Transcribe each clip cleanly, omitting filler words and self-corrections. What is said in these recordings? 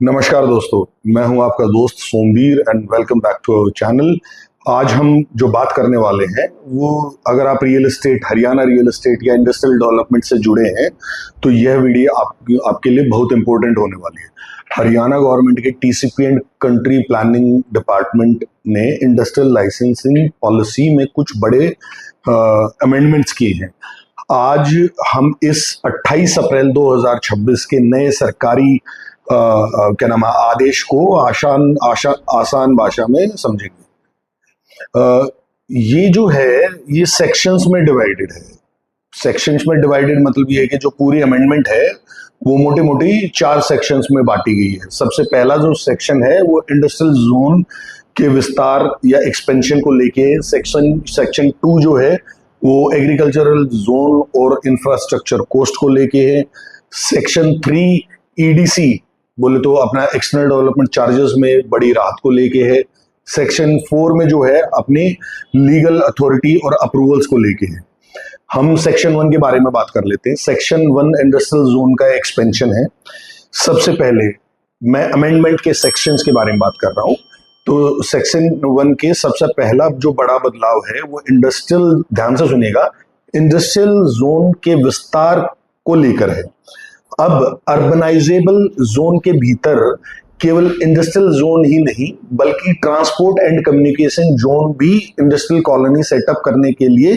नमस्कार दोस्तों, मैं हूं आपका दोस्त Somvir and welcome back to our channel. आज हम जो बात करने वाले हैं वो, अगर आप real estate, Haryana real estate या इंडस्ट्रियल डेवलपमेंट से जुड़े हैं तो यह वीडियो आपके लिए बहुत इंपॉर्टेंट होने वाली है। हरियाणा गवर्नमेंट के TCP and country planning department ने इंडस्ट्रियल लाइसेंसिंग पॉलिसी में कुछ बड़े अमेंडमेंट्स किए हैं। आज हम इस 28 अप्रैल 2026 के नए सरकारी क्या नाम है आदेश को आसान भाषा में समझेंगे। ये जो है ये सेक्शंस में डिवाइडेड है। सेक्शंस में डिवाइडेड मतलब ये है कि जो पूरी अमेंडमेंट है वो मोटी मोटी 4 सेक्शंस में बांटी गई है। सबसे पहला जो सेक्शन है वो इंडस्ट्रियल जोन के विस्तार या एक्सपेंशन को लेके। सेक्शन 2 जो है वो एग्रीकल्चरल जोन और इंफ्रास्ट्रक्चर कोस्ट को लेके है। सेक्शन 3 ईडीसी बोले तो अपना एक्सटर्नल डेवलपमेंट चार्जेस में बड़ी राहत को लेके है। सेक्शन 4 में जो है अपनी लीगल अथॉरिटी और अप्रूवल्स को लेके है। हम सेक्शन 1 के बारे में बात कर लेते हैं। सेक्शन 1 इंडस्ट्रियल जोन का एक्सपेंशन है। सबसे पहले मैं अमेंडमेंट के सेक्शंस के बारे में बात कर रहा हूं। तो सेक्शन 1 के सबसे पहला जो बड़ा बदलाव है वो इंडस्ट्रियल, ध्यान से सुनिएगा, इंडस्ट्रियल जोन के विस्तार को लेकर है। अब अर्बनाइजेबल जोन के भीतर केवल इंडस्ट्रियल जोन ही नहीं बल्कि ट्रांसपोर्ट एंड कम्युनिकेशन जोन भी इंडस्ट्रियल कॉलोनी सेटअप करने के लिए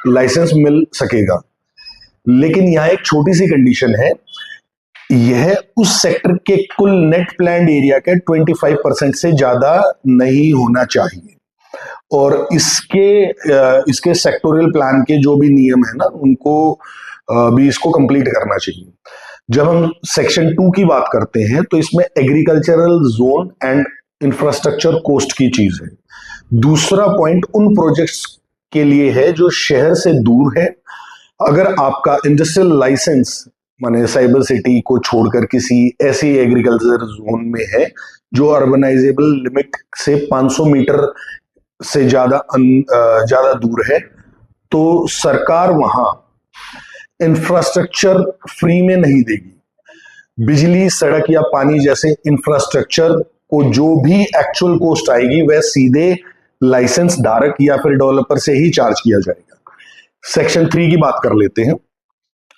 लाइसेंस मिल सकेगा। लेकिन यहाँ एक छोटी सी कंडीशन है, यह उस सेक्टर के कुल नेट प्लान्ड एरिया के 25% से ज्यादा नहीं होना चाहिए। और इसके सेक्टोरियल प्लान के जो भी नियम है ना, उनको भी इसको कंप्लीट करना चाहिए। जब हम सेक्शन 2 की बात करते हैं तो इसमें agricultural zone and infrastructure cost की चीज है। दूसरा पॉइंट उन प्रोजेक्ट्स के लिए है जो शहर से दूर है। अगर आपका इंडस्ट्रियल लाइसेंस माने साइबर सिटी को छोड़कर किसी ऐसी एग्रीकल्चर जोन में है जो अर्बनाइजेबल लिमिट से 500 मीटर से ज्यादा दूर है, तो सरकार वहां इंफ्रास्ट्रक्चर फ्री में नहीं देगी। बिजली, सड़क या पानी जैसे इंफ्रास्ट्रक्चर को जो भी एक्चुअल कॉस्ट आएगी वह सीधे लाइसेंस धारक या फिर डेवलपर से ही चार्ज किया जाएगा। सेक्शन 3 की बात कर लेते हैं।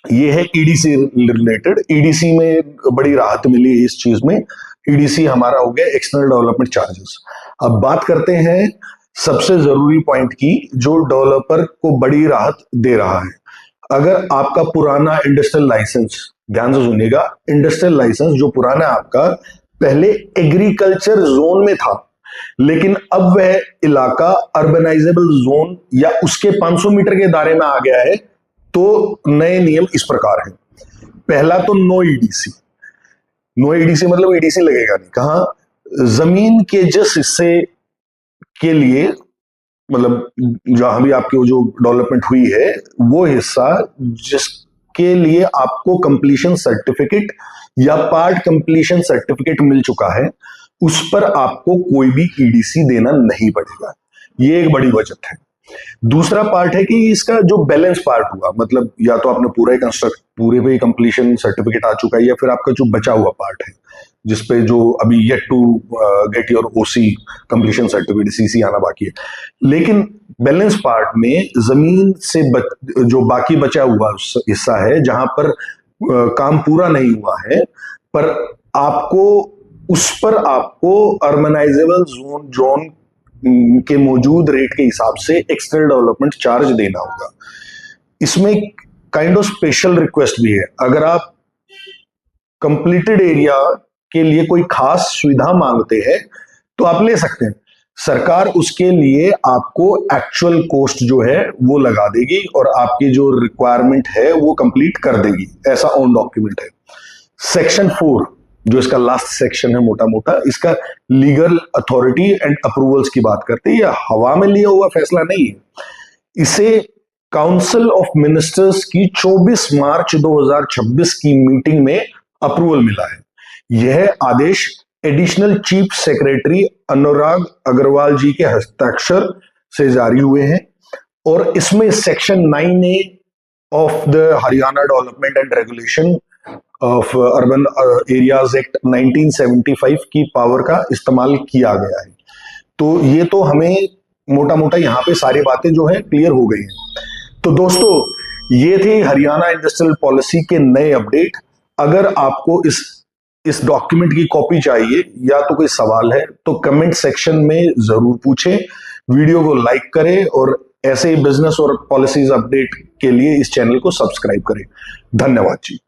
ये है ईडीसी रिलेटेड। ईडीसी में बड़ी राहत मिली है इस चीज में। ईडीसी हमारा हो गया एक्सटर्नल डेवलपमेंट चार्जेस। अब बात करते हैं सबसे जरूरी पॉइंट की जो डेवलपर को बड़ी राहत दे रहा है। अगर आपका पुराना इंडस्ट्रियल लाइसेंस, ध्यान से सुनिएगा, इंडस्ट्रियल लाइसेंस जो पुराना आपका पहले एग्रीकल्चर जोन में था लेकिन अब वह इलाका अर्बनाइजेबल जोन या उसके 500 मीटर के दायरे में आ गया है, तो नए नियम इस प्रकार हैं। पहला तो नो ईडीसी। नो ईडीसी मतलब ईडीसी लगेगा नहीं। कहां? जमीन के जिस हिस्से के लिए, मतलब जहां भी आपकी जो डेवलपमेंट हुई है वो हिस्सा जिसके लिए आपको कंप्लीशन सर्टिफिकेट या पार्ट कंप्लीशन सर्टिफिकेट मिल चुका है, उस पर आपको कोई भी ईडीसी देना नहीं पड़ेगा। ये एक बड़ी बचत है। दूसरा पार्ट है कि इसका जो बैलेंस पार्ट हुआ, मतलब या तो आपने पूरे पे कंप्लीशन सर्टिफिकेट आ चुका है या फिर आपका जो बचा हुआ पार्ट है जिसपे जो अभी yet to get your OC completion certificate CC आना बाकी है। लेकिन बैलेंस पार्ट में जमीन से जो बाकी बचा हुआ हिस्सा है जहां पर काम पूरा नहीं हुआ है, पर आपको अर्बनाइजेबल जोन के मौजूद रेट के हिसाब से एक्सटर्नल डेवलपमेंट चार्ज देना होगा। इसमें काइंड ऑफ स्पेशल रिक्वेस्ट भी है। अगर आप कंप्लीटेड एरिया के लिए कोई खास सुविधा मांगते हैं तो आप ले सकते हैं। सरकार उसके लिए आपको एक्चुअल कॉस्ट जो है वो लगा देगी और आपकी जो रिक्वायरमेंट है वो कंप्लीट कर देगी। ऐसा ऑन डॉक्यूमेंट है। सेक्शन 4 जो इसका लास्ट सेक्शन है मोटा मोटा, इसका लीगल अथॉरिटी एंड अप्रूवल्स की बात करते हैं। यह हवा में लिया हुआ फैसला नहीं है। इसे काउंसिल ऑफ मिनिस्टर्स की 24 मार्च 2026 की मीटिंग में अप्रूवल मिला है। यह आदेश एडिशनल चीफ सेक्रेटरी अनुराग अग्रवाल जी के हस्ताक्षर से जारी हुए हैं और इसमें section 9A of the Haryana development and regulation of urban areas act 1975 की पावर का इस्तेमाल किया गया है। तो ये तो हमें मोटा मोटा यहाँ पे सारी बातें जो है क्लियर हो गई हैं। तो दोस्तों, ये थी हरियाणा इंडस्ट्रियल पॉलिसी के नए अपडेट। अगर आपको इस डॉक्यूमेंट की कॉपी चाहिए या तो कोई सवाल है तो कमेंट सेक्शन में जरूर पूछें, वीडियो को लाइक करें और ऐसे ही बिजनेस और पॉलिसीज अपडेट के लिए इस चैनल को सब्सक्राइब करें। धन्यवाद जी।